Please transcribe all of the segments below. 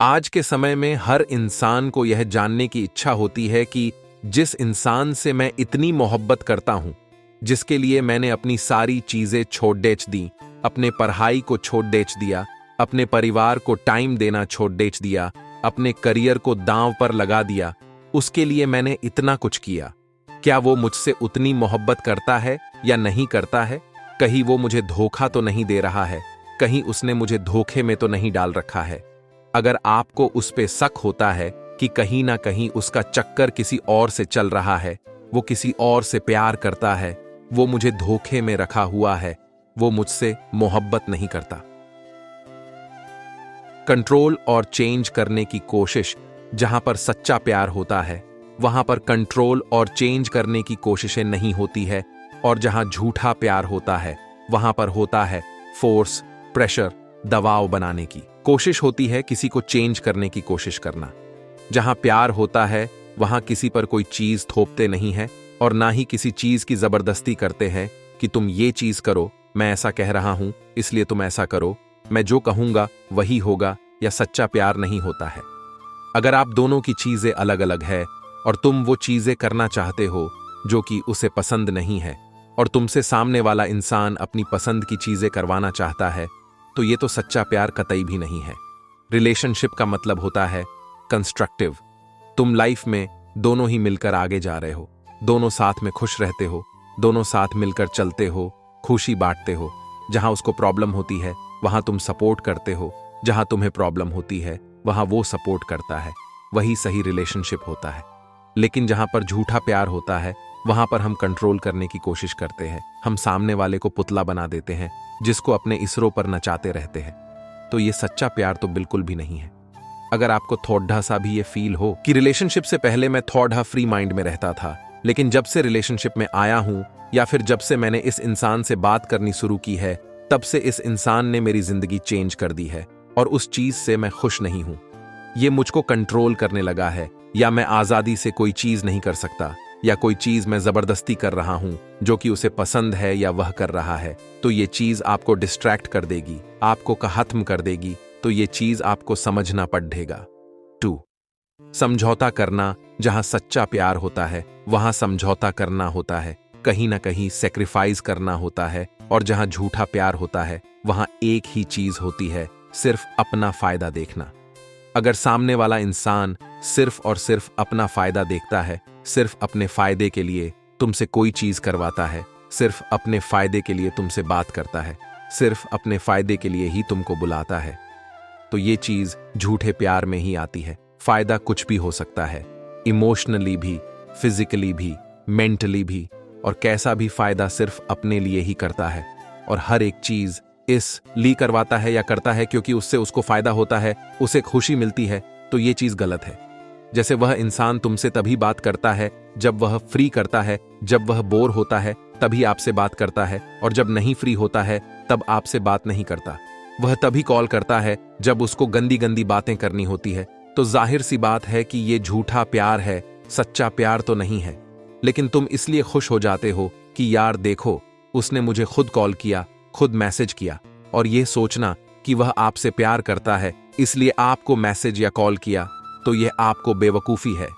आज के समय में हर इंसान को यह जानने की इच्छा होती है कि जिस इंसान से मैं इतनी मोहब्बत करता हूं, जिसके लिए मैंने अपनी सारी चीजें छोड़ देच दी, अपने पढ़ाई को छोड़ देच दिया, अपने परिवार को टाइम देना छोड़ देच दिया, अपने करियर को दांव पर लगा दिया, उसके लिए मैंने इतना कुछ किया, क्या वो मुझसे उतनी मोहब्बत करता है या नहीं करता है? कहीं वो मुझे धोखा तो नहीं दे रहा है, कहीं उसने मुझे धोखे में तो नहीं डाल रखा है। अगर आपको उस पे शक होता है कि कहीं ना कहीं उसका चक्कर किसी और से चल रहा है, वो किसी और से प्यार करता है, वो मुझे धोखे में रखा हुआ है, वो मुझसे मोहब्बत नहीं करता। कंट्रोल और चेंज करने की कोशिश जहां पर सच्चा प्यार होता है, वहां पर कंट्रोल और चेंज करने की कोशिशें नहीं होती है, और जहां झूठा प्यार होता है वहां पर होता है फोर्स, प्रेशर, दबाव बनाने की कोशिश होती है, किसी को चेंज करने की कोशिश करना। जहां प्यार होता है वहां किसी पर कोई चीज थोपते नहीं है और ना ही किसी चीज की जबरदस्ती करते हैं कि तुम ये चीज करो, मैं ऐसा कह रहा हूं इसलिए तुम ऐसा करो, मैं जो कहूंगा वही होगा, या सच्चा प्यार नहीं होता है। अगर आप दोनों की चीजें अलग अलग है और तुम वो चीजें करना चाहते हो जो कि उसे पसंद नहीं है, और तुमसे सामने वाला इंसान अपनी पसंद की चीजें करवाना चाहता है, तो ये तो सच्चा प्यार कतई भी नहीं है। रिलेशनशिप का मतलब होता है कंस्ट्रक्टिव। तुम लाइफ में दोनों ही मिलकर आगे जा रहे हो, दोनों साथ में खुश रहते हो, दोनों साथ मिलकर चलते हो, खुशी बांटते हो। जहां उसको प्रॉब्लम होती है वहां तुम सपोर्ट करते हो, जहां तुम्हें प्रॉब्लम होती है वहां वो सपोर्ट करता है, वही सही रिलेशनशिप होता है। लेकिन जहां पर झूठा प्यार होता है वहां पर हम कंट्रोल करने की कोशिश करते हैं, हम सामने वाले को पुतला बना देते हैं जिसको अपने इसरो पर नचाते रहते हैं। तो ये सच्चा प्यार तो बिल्कुल भी नहीं है। अगर आपको थोड़ा सा भी ये फील हो कि रिलेशनशिप से पहले मैं थोड़ा फ्री माइंड में रहता था, लेकिन जब से रिलेशनशिप में आया हूं या फिर जब से मैंने इस इंसान से बात करनी शुरू की है, तब से इस इंसान ने मेरी जिंदगी चेंज कर दी है और उस चीज से मैं खुश नहीं हूं। ये मुझको कंट्रोल करने लगा है, या मैं आजादी से कोई चीज नहीं कर सकता, या कोई चीज मैं जबरदस्ती कर रहा हूं जो कि उसे पसंद है या वह कर रहा है, तो ये चीज आपको डिस्ट्रैक्ट कर देगी, आपको खत्म कर देगी, तो ये चीज आपको समझना पड़ेगा। 2. समझौता करना। जहां सच्चा प्यार होता है वहां समझौता करना होता है, कहीं ना कहीं सेक्रीफाइस करना होता है, और जहां झूठा प्यार होता है वहां एक ही चीज होती है, सिर्फ अपना फायदा देखना। अगर सामने वाला इंसान सिर्फ और सिर्फ अपना फायदा देखता है, सिर्फ अपने फायदे के लिए तुमसे कोई चीज करवाता है, सिर्फ अपने फायदे के लिए तुमसे बात करता है, सिर्फ अपने फायदे के लिए ही तुमको बुलाता है, तो ये चीज झूठे प्यार में ही आती है। फायदा कुछ भी हो सकता है, इमोशनली भी, फिजिकली भी, मेंटली भी, और कैसा भी फायदा सिर्फ अपने लिए ही करता है, और हर एक चीज इसलिए करवाता है या करता है क्योंकि उससे उसको फायदा होता है, उसे खुशी मिलती है, तो ये चीज गलत है। जैसे वह इंसान तुमसे तभी बात करता है जब वह फ्री करता है, जब वह बोर होता है तभी आपसे बात करता है, और जब नहीं फ्री होता है तब आपसे बात नहीं करता। वह तभी कॉल करता है जब उसको गंदी गंदी बातें करनी होती है, तो जाहिर सी बात है कि ये झूठा प्यार है, सच्चा प्यार तो नहीं है। लेकिन तुम इसलिए खुश हो जाते हो कि यार देखो, उसने मुझे खुद कॉल किया, खुद मैसेज किया, और ये सोचना कि वह आपसे प्यार करता है इसलिए आपको मैसेज या कॉल किया, तो यह आपको बेवकूफी है।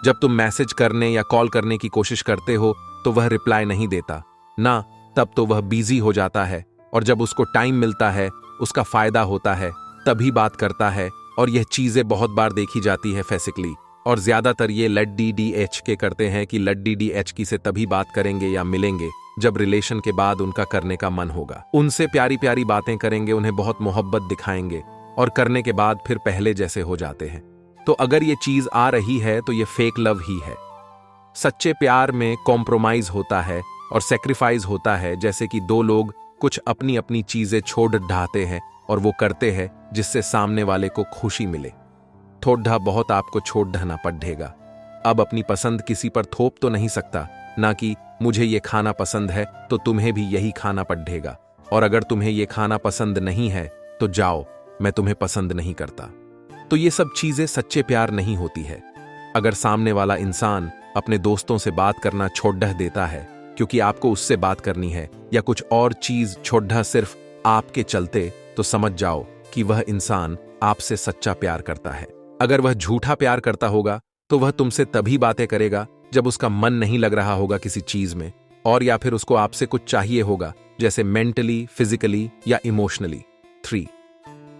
जब तुम मैसेज करने या कॉल करने की कोशिश करते हो तो वह रिप्लाई नहीं देता ना, तब तो वह बिजी हो जाता है, और जब उसको टाइम मिलता है, उसका फायदा होता है, तभी बात करता है। और यह चीजें बहुत बार देखी जाती है फिजिकली, और ज्यादातर ये लड्डी DH के करते हैं कि लड्डी DH की से तभी बात करेंगे या मिलेंगे जब रिलेशन के बाद उनका करने का मन होगा, उनसे प्यारी प्यारी बातें करेंगे, उन्हें बहुत मोहब्बत दिखाएंगे, और करने के बाद फिर पहले जैसे हो जाते हैं। तो अगर ये चीज आ रही है तो ये फेक लव ही है। सच्चे प्यार में कॉम्प्रोमाइज होता है और सेक्रीफाइस होता है, जैसे कि दो लोग कुछ अपनी अपनी चीजें छोड़ ढाते हैं और वो करते हैं जिससे सामने वाले को खुशी मिले। थोड़ा बहुत आपको छोड़ ढाना पड़ेगा। अब अपनी पसंद किसी पर थोप तो नहीं सकता, ना कि मुझे ये खाना पसंद है तो तुम्हें भी यही खाना पड़ेगा, और अगर तुम्हें ये खाना पसंद नहीं है तो जाओ, मैं तुम्हें पसंद नहीं करता। तो ये सब चीजें सच्चे प्यार नहीं होती है। अगर सामने वाला इंसान अपने दोस्तों से बात करना छोड़ देता है क्योंकि आपको उससे बात करनी है, या कुछ और चीज छोड़ सिर्फ आपके चलते, तो समझ जाओ कि वह इंसान आपसे सच्चा प्यार करता है। अगर वह झूठा प्यार करता होगा तो वह तुमसे तभी बातें करेगा जब उसका मन नहीं लग रहा होगा किसी चीज में, और या फिर उसको आपसे कुछ चाहिए होगा, जैसे मेंटली, फिजिकली या इमोशनली। 3.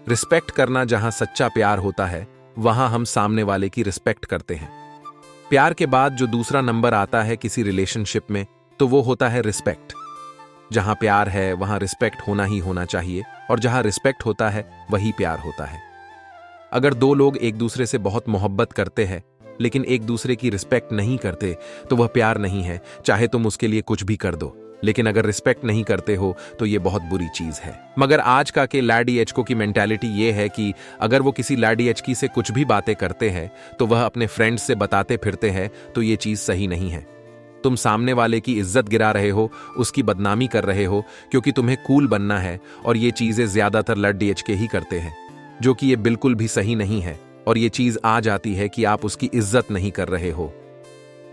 रिस्पेक्ट करना। जहां सच्चा प्यार होता है वहां हम सामने वाले की रिस्पेक्ट करते हैं। प्यार के बाद जो दूसरा नंबर आता है किसी रिलेशनशिप में, तो वो होता है रिस्पेक्ट। जहां प्यार है वहां रिस्पेक्ट होना ही होना चाहिए, और जहां रिस्पेक्ट होता है वही प्यार होता है। अगर दो लोग एक दूसरे से बहुत मोहब्बत करते हैं लेकिन एक दूसरे की रिस्पेक्ट नहीं करते, तो वह प्यार नहीं है, चाहे तुम उसके लिए कुछ भी कर दो। लेकिन अगर रिस्पेक्ट नहीं करते हो तो ये बहुत बुरी चीज है। मगर आज का के लाडी एचको की मेंटालिटी ये है कि अगर वो किसी लाडी एचकी से कुछ भी बातें करते हैं तो वह अपने फ्रेंड्स से बताते फिरते हैं, तो ये चीज सही नहीं है। तुम सामने वाले की इज्जत गिरा रहे हो, उसकी बदनामी कर रहे हो, क्योंकि तुम्हें कूल बनना है, और ये चीजें ज्यादातर लाडी एचके ही करते हैं, जो कि ये बिल्कुल भी सही नहीं है। और ये चीज आ जाती है कि आप उसकी इज्जत नहीं कर रहे हो।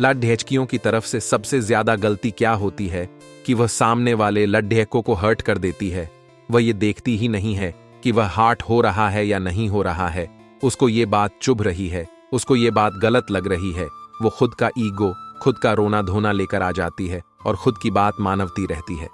लड्ढेचकियों की तरफ से सबसे ज्यादा गलती क्या होती है कि वह सामने वाले लड्ढेकों को हर्ट कर देती है। वह ये देखती ही नहीं है कि वह हार्ट हो रहा है या नहीं हो रहा है। उसको ये बात चुभ रही है, उसको ये बात गलत लग रही है। वो खुद का ईगो, खुद का रोना धोना लेकर आ जाती है और खुद की बात मानवती रहती है।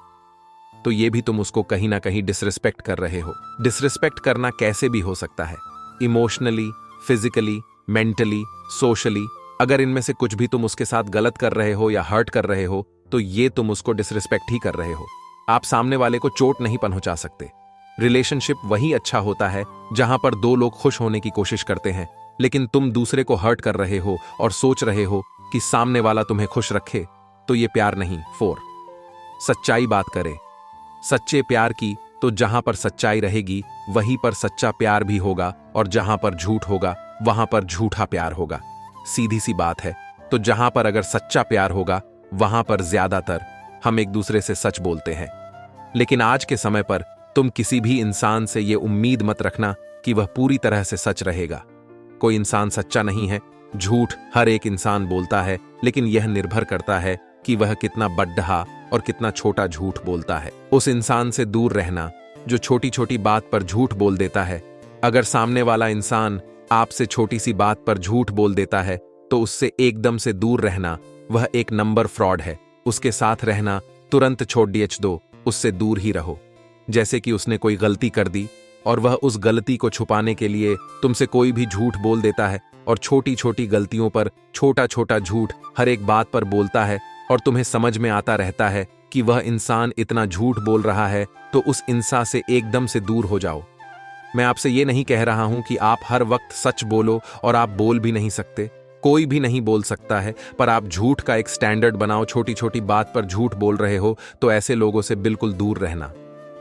तो ये भी तुम उसको कहीं ना कहीं डिसरिस्पेक्ट कर रहे हो। डिसरिस्पेक्ट करना कैसे भी हो सकता है, इमोशनली, फिजिकली, मेंटली, सोशली। अगर इनमें से कुछ भी तुम उसके साथ गलत कर रहे हो या हर्ट कर रहे हो, तो ये तुम उसको डिसरिस्पेक्ट ही कर रहे हो। आप सामने वाले को चोट नहीं पहुंचा सकते। रिलेशनशिप वही अच्छा होता है जहां पर दो लोग खुश होने की कोशिश करते हैं, लेकिन तुम दूसरे को हर्ट कर रहे हो और सोच रहे हो कि सामने वाला तुम्हें खुश रखे, तो ये प्यार नहीं। 4. सच्चाई बात करे। सच्चे प्यार की तो जहां पर सच्चाई रहेगी वहीं पर सच्चा प्यार भी होगा, और जहां पर झूठ होगा वहां पर झूठा प्यार होगा। सीधी सी बात है। तो जहां पर अगर सच्चा प्यार होगा वहां पर ज्यादातर हम एक दूसरे से सच बोलते हैं। लेकिन आज के समय पर तुम किसी भी इंसान से यह उम्मीद मत रखना कि वह पूरी तरह से सच रहेगा। कोई इंसान सच्चा नहीं है। झूठ हर एक इंसान बोलता है, लेकिन यह निर्भर करता है कि वह कितना बड्ढा और कितना छोटा झूठ बोलता है। उस इंसान से दूर रहना जो छोटी छोटी बात पर झूठ बोल देता है। अगर सामने वाला इंसान आपसे छोटी सी बात पर झूठ बोल देता है तो उससे एकदम से दूर रहना, वह एक नंबर फ्रॉड है। उसके साथ रहना तुरंत छोड़ दो, उससे दूर ही रहो। जैसे कि उसने कोई गलती कर दी और वह उस गलती को छुपाने के लिए तुमसे कोई भी झूठ बोल देता है, और छोटी छोटी गलतियों पर छोटा छोटा झूठ हर एक बात पर बोलता है, और तुम्हें समझ में आता रहता है कि वह इंसान इतना झूठ बोल रहा है, तो उस इंसान से एकदम से दूर हो जाओ। मैं आपसे ये नहीं कह रहा हूं कि आप हर वक्त सच बोलो, और आप बोल भी नहीं सकते, कोई भी नहीं बोल सकता है, पर आप झूठ का एक स्टैंडर्ड बनाओ। छोटी छोटी बात पर झूठ बोल रहे हो तो ऐसे लोगों से बिल्कुल दूर रहना।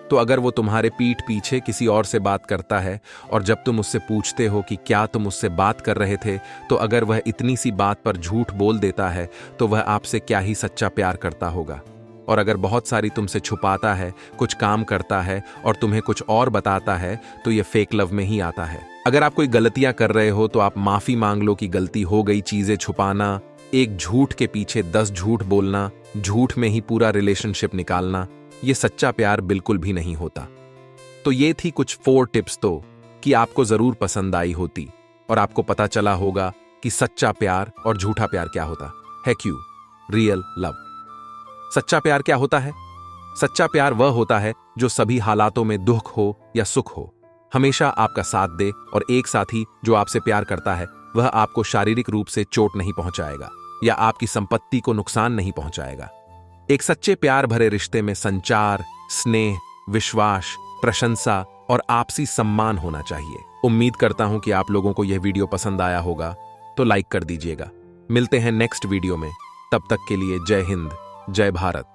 तो अगर वो तुम्हारे पीठ पीछे किसी और से बात करता है, और जब तुम उससे पूछते हो कि क्या तुम उससे बात कर रहे थे, तो अगर वह इतनी सी बात पर झूठ बोल देता है तो वह आपसे क्या ही सच्चा प्यार करता होगा। और अगर बहुत सारी तुमसे छुपाता है, कुछ काम करता है और तुम्हें कुछ और बताता है, तो यह फेक लव में ही आता है। अगर आप कोई गलतियां कर रहे हो तो आप माफी मांग लो कि गलती हो गई। चीजें छुपाना, एक झूठ के पीछे 10 झूठ बोलना, झूठ में ही पूरा रिलेशनशिप निकालना, ये सच्चा प्यार बिल्कुल भी नहीं होता। तो ये थी कुछ 4 टिप्स तो कि आपको जरूर पसंद आई होती, और आपको पता चला होगा कि सच्चा प्यार और झूठा प्यार क्या होता है। क्यों रियल लव। सच्चा प्यार क्या होता है? सच्चा प्यार वह होता है जो सभी हालातों में दुख हो या सुख हो, हमेशा आपका साथ दे, और एक साथी जो आपसे प्यार करता है वह आपको शारीरिक रूप से चोट नहीं पहुंचाएगा या आपकी संपत्ति को नुकसान नहीं पहुंचाएगा। एक सच्चे प्यार भरे रिश्ते में संचार, स्नेह, विश्वास, प्रशंसा और आपसी सम्मान होना चाहिए। उम्मीद करता हूं कि आप लोगों को यह वीडियो पसंद आया होगा, तो लाइक कर दीजिएगा। मिलते हैं नेक्स्ट वीडियो में, तब तक के लिए जय हिंद, जय भारत।